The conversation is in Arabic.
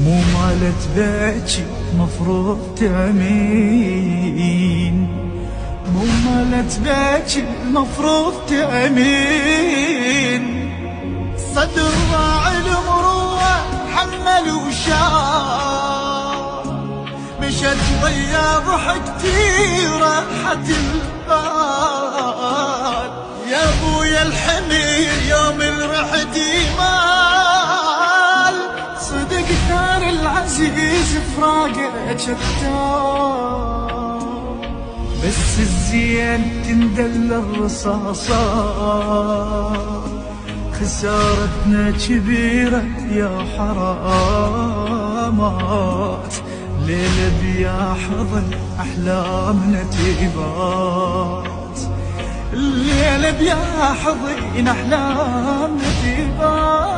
مو مالت بيتي مفروض تأمين، مو مالت بيتي المفروض تأمين. صدر ضاع المروة حمل وشاف، مشت ويا ضحكتي راحت البال. يا ابويا الحمير يوم رحتي مال، صدق ثار العزيز فراقه شتان. بس الزين تندل الرصاصات، خسارتنا كبيرة يا حرامات. ليلة بيا حضن أحلامنا تبات، الليلة بيا حضن أحلامنا تبات.